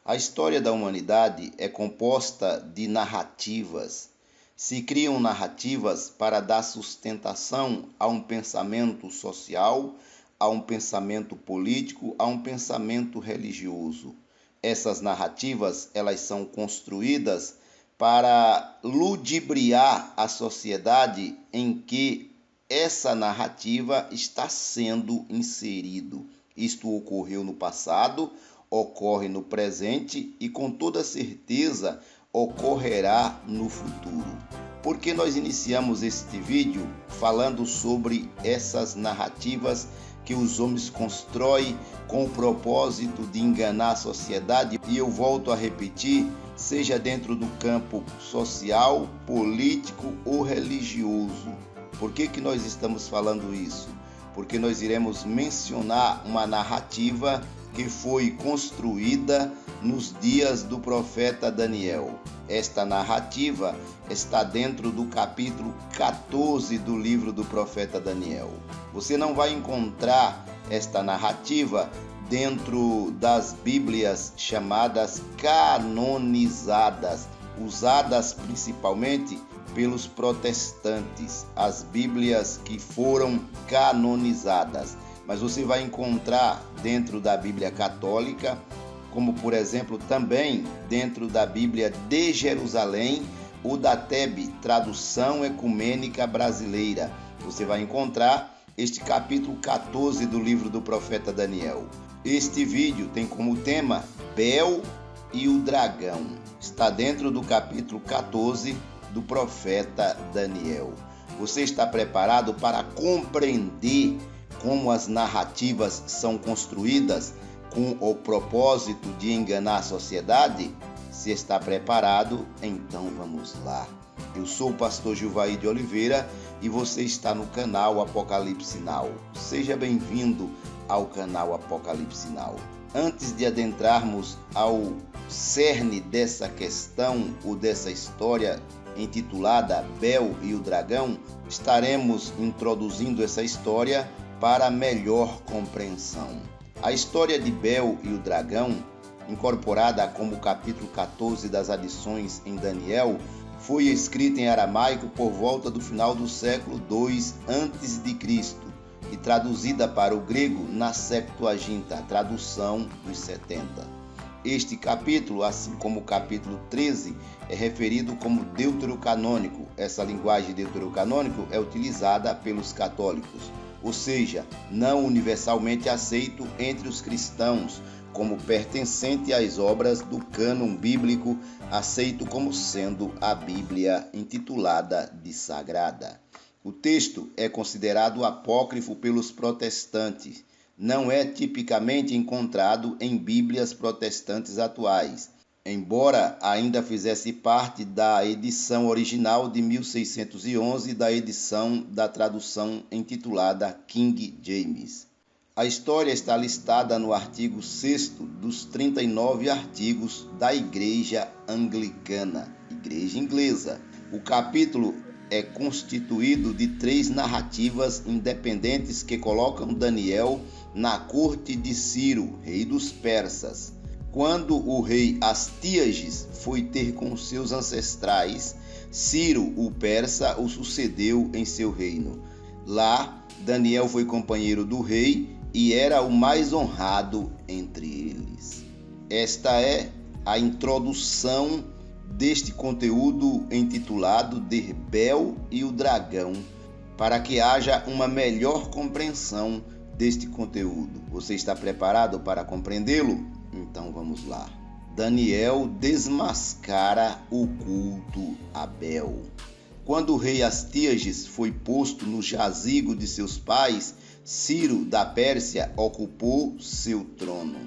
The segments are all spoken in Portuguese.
A história da humanidade é composta de narrativas. Se criam narrativas para dar sustentação a um pensamento social, a um pensamento político, a um pensamento religioso. Essas narrativas, elas são construídas para ludibriar a sociedade em que essa narrativa está sendo inserido. Isto ocorreu no passado, ocorre no presente e com toda certeza ocorrerá no futuro. Por que nós iniciamos este vídeo falando sobre essas narrativas que os homens constroem com o propósito de enganar a sociedade? E eu volto a repetir, seja dentro do campo social, político ou religioso. Por que nós estamos falando isso? Porque nós iremos mencionar uma narrativa que foi construída nos dias do profeta Daniel. Esta narrativa está dentro do capítulo 14 do livro do profeta Daniel. Você não vai encontrar esta narrativa dentro das Bíblias chamadas canonizadas, usadas principalmente pelos protestantes, as Bíblias que foram canonizadas. Mas você vai encontrar dentro da Bíblia católica, como por exemplo também dentro da Bíblia de Jerusalém, ou da TEB, Tradução Ecumênica Brasileira. Você vai encontrar este capítulo 14 do livro do profeta Daniel. Este vídeo tem como tema Bel e o Dragão. Está dentro do capítulo 14 do profeta Daniel. Você está preparado para compreender como as narrativas são construídas com o propósito de enganar a sociedade? Se está preparado, então vamos lá. Eu sou o pastor Gilvaí de Oliveira e você está no canal Apocalipse Now. Seja bem-vindo ao canal Apocalipse Now. Antes de adentrarmos ao cerne dessa questão ou dessa história intitulada Bel e o Dragão, estaremos introduzindo essa história para melhor compreensão. A história de Bel e o Dragão, incorporada como capítulo 14 das adições em Daniel, foi escrita em aramaico por volta do final do século II a.C. e traduzida para o grego na Septuaginta, tradução dos 70. Este capítulo, assim como o capítulo 13, é referido como deuterocanônico. Essa linguagem deuterocanônico é utilizada pelos católicos, ou seja, não universalmente aceito entre os cristãos, como pertencente às obras do cânon bíblico, aceito como sendo a Bíblia intitulada de Sagrada. O texto é considerado apócrifo pelos protestantes. Não é tipicamente encontrado em Bíblias protestantes atuais, embora ainda fizesse parte da edição original de 1611 da edição da tradução intitulada King James. A história está listada no artigo 6º dos 39 artigos da Igreja Anglicana, Igreja Inglesa. O capítulo é constituído de 3 narrativas independentes que colocam Daniel na corte de Ciro, rei dos persas. Quando o rei Astíages foi ter com seus ancestrais, Ciro, o persa, o sucedeu em seu reino. Lá, Daniel foi companheiro do rei e era o mais honrado entre eles. Esta é a introdução deste conteúdo intitulado de Bel e o Dragão, para que haja uma melhor compreensão deste conteúdo. Você está preparado para compreendê-lo? Então vamos lá. Daniel desmascara o culto a Bel. Quando o rei Astíages foi posto no jazigo de seus pais, Ciro da Pérsia ocupou seu trono.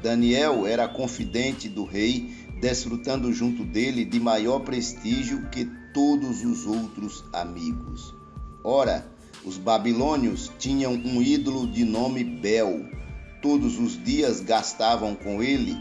Daniel era confidente do rei, desfrutando junto dele de maior prestígio que todos os outros amigos. Ora, os babilônios tinham um ídolo de nome Bel. Todos os dias gastavam com ele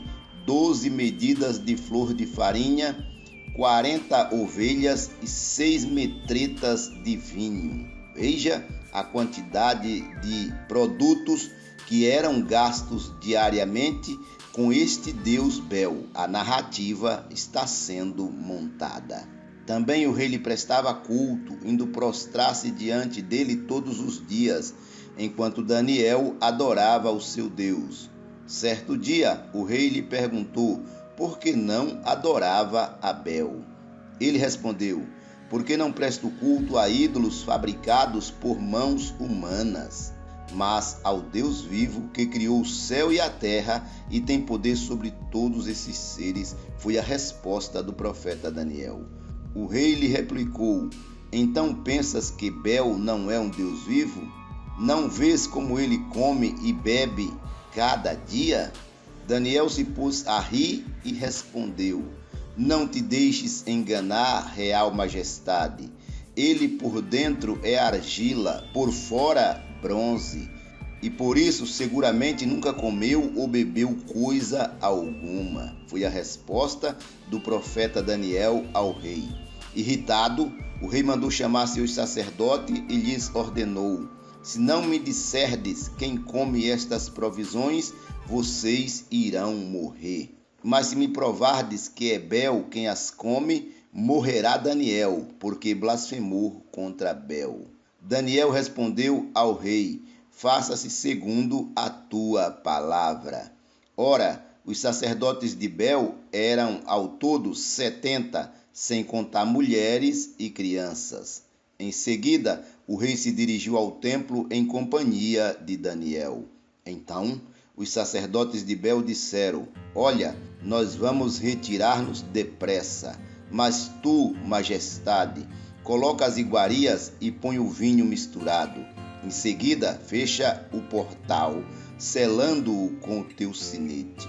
12 medidas de flor de farinha, 40 ovelhas e 6 metretas de vinho. Veja a quantidade de produtos que eram gastos diariamente com este deus Bel. A narrativa está sendo montada. Também o rei lhe prestava culto, indo prostrar-se diante dele todos os dias, enquanto Daniel adorava o seu Deus. Certo dia, o rei lhe perguntou por que não adorava a Bel. Ele respondeu: porque não presto culto a ídolos fabricados por mãos humanas, mas ao Deus vivo que criou o céu e a terra e tem poder sobre todos esses seres, foi a resposta do profeta Daniel. O rei lhe replicou: então pensas que Bel não é um Deus vivo? Não vês como ele come e bebe cada dia? Daniel se pôs a rir e respondeu: não te deixes enganar, real majestade. Ele por dentro é argila, por fora bronze, e por isso seguramente nunca comeu ou bebeu coisa alguma. Foi a resposta do profeta Daniel ao rei. Irritado, o rei mandou chamar seus sacerdotes e lhes ordenou: se não me disserdes quem come estas provisões, vocês irão morrer. Mas se me provardes que é Bel quem as come, morrerá Daniel, porque blasfemou contra Bel. Daniel respondeu ao rei: faça-se segundo a tua palavra. Ora, os sacerdotes de Bel eram ao todo 70, sem contar mulheres e crianças. Em seguida, o rei se dirigiu ao templo em companhia de Daniel. Então, os sacerdotes de Bel disseram: olha, nós vamos retirar-nos depressa, mas tu, majestade, coloca as iguarias e põe o vinho misturado. Em seguida, fecha o portal, selando-o com o teu sinete.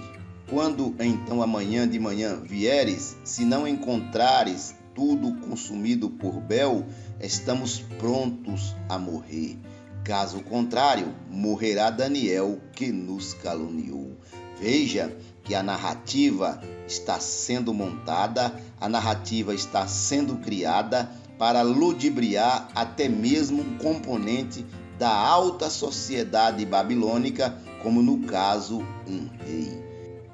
Quando então amanhã de manhã vieres, se não encontrares tudo consumido por Bel, estamos prontos a morrer. Caso contrário, morrerá Daniel, que nos caluniou. Veja que a narrativa está sendo montada, a narrativa está sendo criada para ludibriar até mesmo um componente da alta sociedade babilônica, como no caso um rei.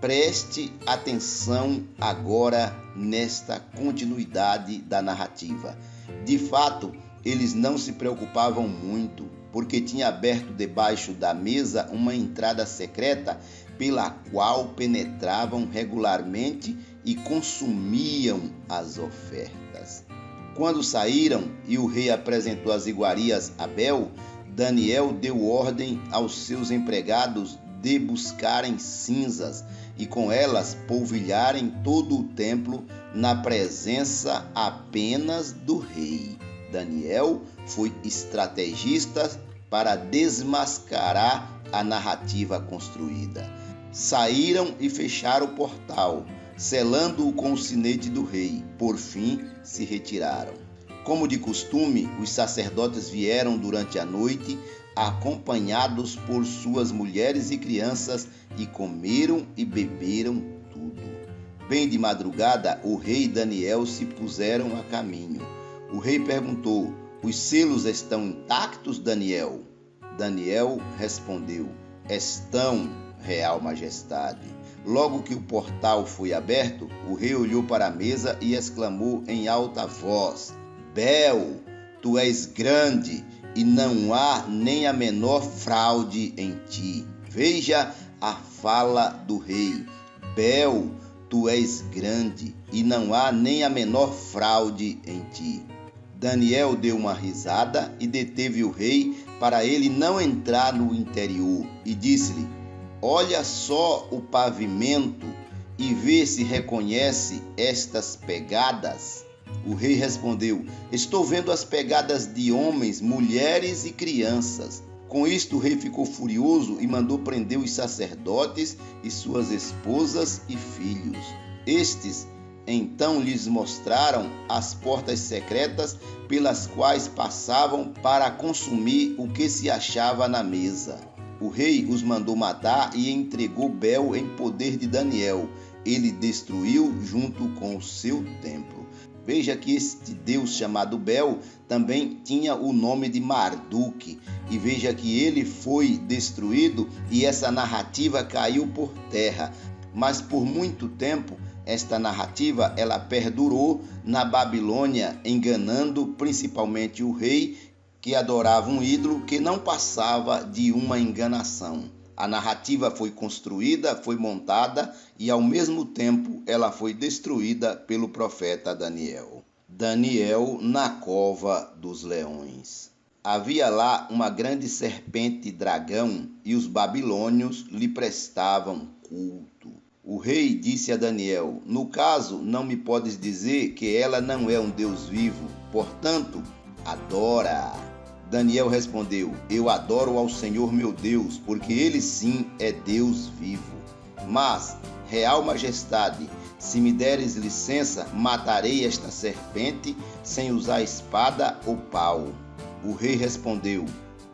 Preste atenção agora nesta continuidade da narrativa. De fato, eles não se preocupavam muito, porque tinha aberto debaixo da mesa uma entrada secreta pela qual penetravam regularmente e consumiam as ofertas. Quando saíram e o rei apresentou as iguarias a Bel, Daniel deu ordem aos seus empregados de buscarem cinzas e com elas polvilharem todo o templo na presença apenas do rei. Daniel foi estrategista para desmascarar a narrativa construída. Saíram e fecharam o portal, selando-o com o sinete do rei. Por fim, se retiraram. Como de costume, os sacerdotes vieram durante a noite, acompanhados por suas mulheres e crianças, e comeram e beberam tudo. Bem de madrugada, o rei e Daniel se puseram a caminho. O rei perguntou: os selos estão intactos, Daniel? Daniel respondeu: estão, real majestade. Logo que o portal foi aberto, o rei olhou para a mesa e exclamou em alta voz: Bel, tu és grande e não há nem a menor fraude em ti. Veja a fala do rei: Bel, tu és grande e não há nem a menor fraude em ti. Daniel deu uma risada e deteve o rei para ele não entrar no interior e disse-lhe: olha só o pavimento e vê se reconhece estas pegadas. O rei respondeu: estou vendo as pegadas de homens, mulheres e crianças. Com isto o rei ficou furioso e mandou prender os sacerdotes e suas esposas e filhos. Estes então lhes mostraram as portas secretas pelas quais passavam para consumir o que se achava na mesa. O rei os mandou matar e entregou Bel em poder de Daniel. Ele destruiu junto com o seu templo. Veja que este deus chamado Bel também tinha o nome de Marduk. E veja que ele foi destruído e essa narrativa caiu por terra. Mas por muito tempo esta narrativa ela perdurou na Babilônia, enganando principalmente o rei que adorava um ídolo que não passava de uma enganação. A narrativa foi construída, foi montada e ao mesmo tempo ela foi destruída pelo profeta Daniel. Daniel na cova dos leões. Havia lá uma grande serpente dragão e os babilônios lhe prestavam culto. O rei disse a Daniel: no caso, não me podes dizer que ela não é um Deus vivo, portanto, adora-a. Daniel respondeu: eu adoro ao Senhor meu Deus, porque ele sim é Deus vivo. Mas, real majestade, se me deres licença, matarei esta serpente sem usar espada ou pau. O rei respondeu: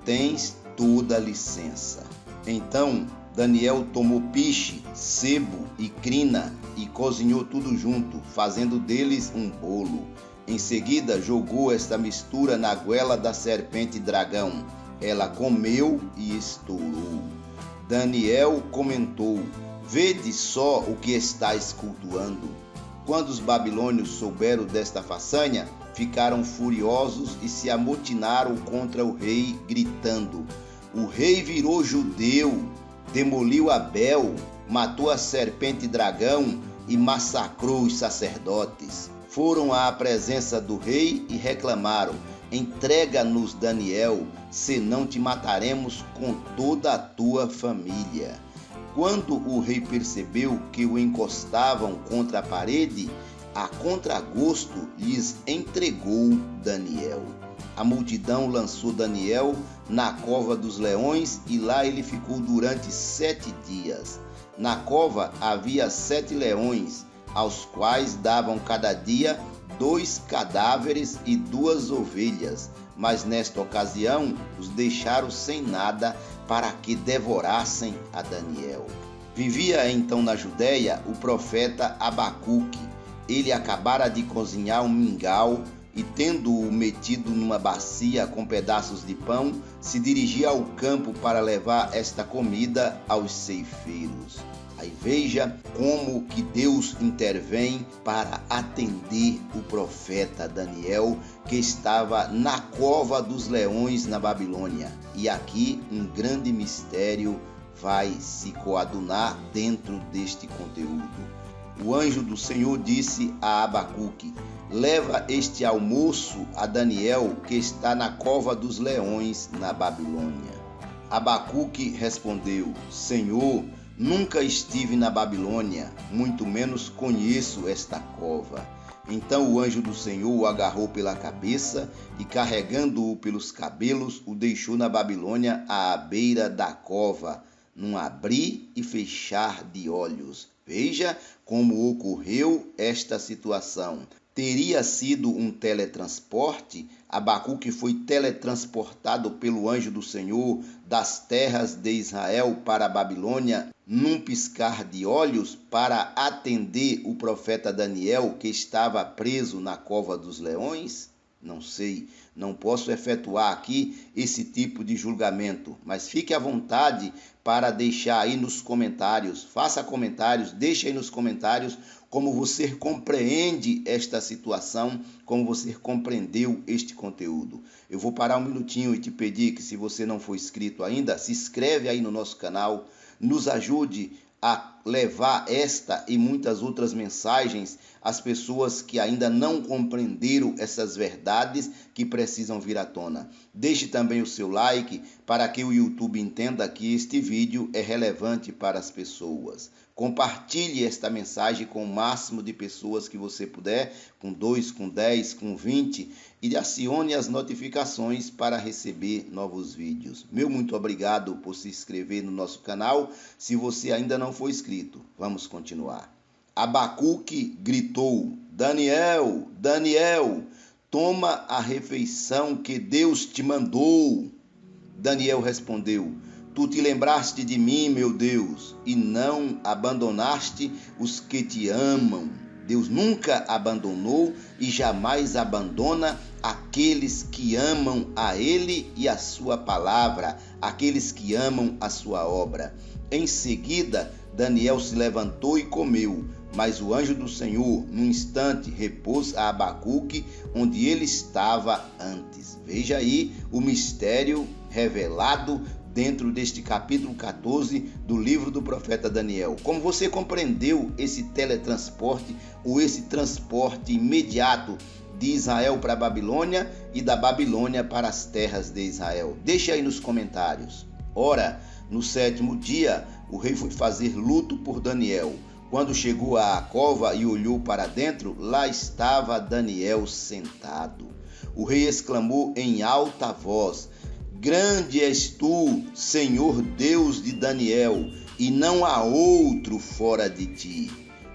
tens toda a licença. Então Daniel tomou piche, sebo e crina e cozinhou tudo junto, fazendo deles um bolo. Em seguida jogou esta mistura na goela da serpente dragão. Ela comeu e estourou. Daniel comentou: vede só o que estáis cultuando. Quando os babilônios souberam desta façanha, ficaram furiosos e se amotinaram contra o rei, gritando: o rei virou judeu, demoliu Abel, matou a serpente dragão e massacrou os sacerdotes. Foram à presença do rei e reclamaram: entrega-nos Daniel, senão te mataremos com toda a tua família. Quando o rei percebeu que o encostavam contra a parede, a contragosto lhes entregou Daniel. A multidão lançou Daniel na cova dos leões e lá ele ficou durante 7 dias. Na cova havia 7 leões, aos quais davam cada dia 2 cadáveres e 2 ovelhas, mas nesta ocasião os deixaram sem nada para que devorassem a Daniel. Vivia então na Judéia o profeta Abacuque. Ele acabara de cozinhar um mingau e, tendo-o metido numa bacia com pedaços de pão, se dirigia ao campo para levar esta comida aos ceifeiros. Aí veja como que Deus intervém para atender o profeta Daniel, que estava na cova dos leões na Babilônia. E aqui um grande mistério vai se coadunar dentro deste conteúdo. O anjo do Senhor disse a Abacuque: leva este almoço a Daniel, que está na cova dos leões na Babilônia. Abacuque respondeu: Senhor, nunca estive na Babilônia, muito menos conheço esta cova. Então o anjo do Senhor o agarrou pela cabeça e, carregando-o pelos cabelos, o deixou na Babilônia à beira da cova, num abrir e fechar de olhos. Veja como ocorreu esta situação. Teria sido um teletransporte? Abacuque foi teletransportado pelo anjo do Senhor das terras de Israel para a Babilônia num piscar de olhos para atender o profeta Daniel, que estava preso na cova dos leões? Não sei, não posso efetuar aqui esse tipo de julgamento, mas fique à vontade para deixar aí nos comentários, faça comentários, deixe aí nos comentários como você compreende esta situação, como você compreendeu este conteúdo. Eu vou parar um minutinho e te pedir que, se você não for inscrito ainda, se inscreve aí no nosso canal, nos ajude a levar esta e muitas outras mensagens às pessoas que ainda não compreenderam essas verdades que precisam vir à tona. Deixe também o seu like para que o YouTube entenda que este vídeo é relevante para as pessoas. Compartilhe esta mensagem com o máximo de pessoas que você puder, com 2, com 10, com 20, e acione as notificações para receber novos vídeos. Meu muito obrigado por se inscrever no nosso canal, se você ainda não for inscrito. Vamos continuar. Abacuque gritou: Daniel, Daniel, toma a refeição que Deus te mandou. Daniel respondeu: Tu te lembraste de mim, meu Deus, e não abandonaste os que te amam. Deus nunca abandonou e jamais abandona aqueles que amam a Ele e a sua palavra, aqueles que amam a sua obra. Em seguida, Daniel se levantou e comeu, mas o anjo do Senhor, num instante, repôs a Abacuque onde ele estava antes. Veja aí o mistério revelado dentro deste capítulo 14 do livro do profeta Daniel. Como você compreendeu esse teletransporte ou esse transporte imediato de Israel para a Babilônia e da Babilônia para as terras de Israel? Deixa aí nos comentários. Ora, no 7º dia, o rei foi fazer luto por Daniel. Quando chegou à cova e olhou para dentro, lá estava Daniel sentado. O rei exclamou em alta voz: grande és tu, Senhor Deus de Daniel, e não há outro fora de ti.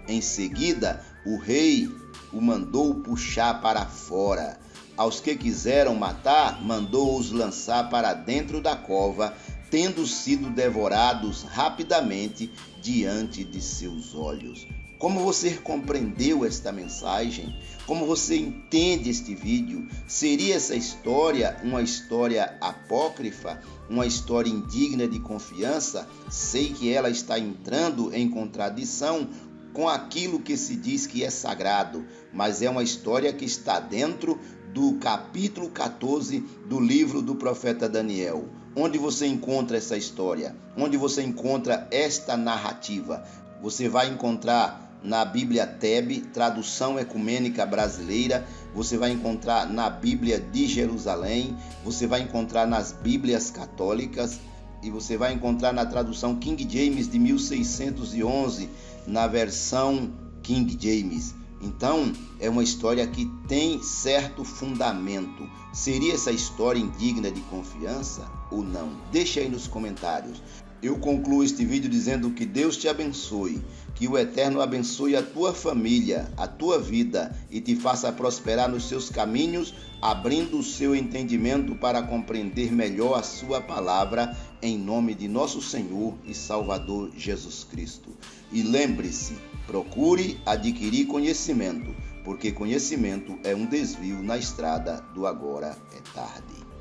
Em seguida, o rei o mandou puxar para fora. Aos que quiseram matar, mandou-os lançar para dentro da cova, tendo sido devorados rapidamente diante de seus olhos. Como você compreendeu esta mensagem? Como você entende este vídeo? Seria essa história uma história apócrifa? Uma história indigna de confiança? Sei que ela está entrando em contradição com aquilo que se diz que é sagrado, mas é uma história que está dentro do capítulo 14 do livro do profeta Daniel. Onde você encontra essa história? Onde você encontra esta narrativa? Você vai encontrar na Bíblia TEB, Tradução Ecumênica Brasileira, você vai encontrar na Bíblia de Jerusalém, você vai encontrar nas Bíblias católicas e você vai encontrar na tradução King James de 1611, na versão King James. Então, é uma história que tem certo fundamento. Seria essa história indigna de confiança ou não? Deixa aí nos comentários. Eu concluo este vídeo dizendo que Deus te abençoe, que o Eterno abençoe a tua família, a tua vida e te faça prosperar nos seus caminhos, abrindo o seu entendimento para compreender melhor a sua palavra, em nome de nosso Senhor e Salvador Jesus Cristo. E lembre-se, procure adquirir conhecimento, porque conhecimento é um desvio na estrada do agora é tarde.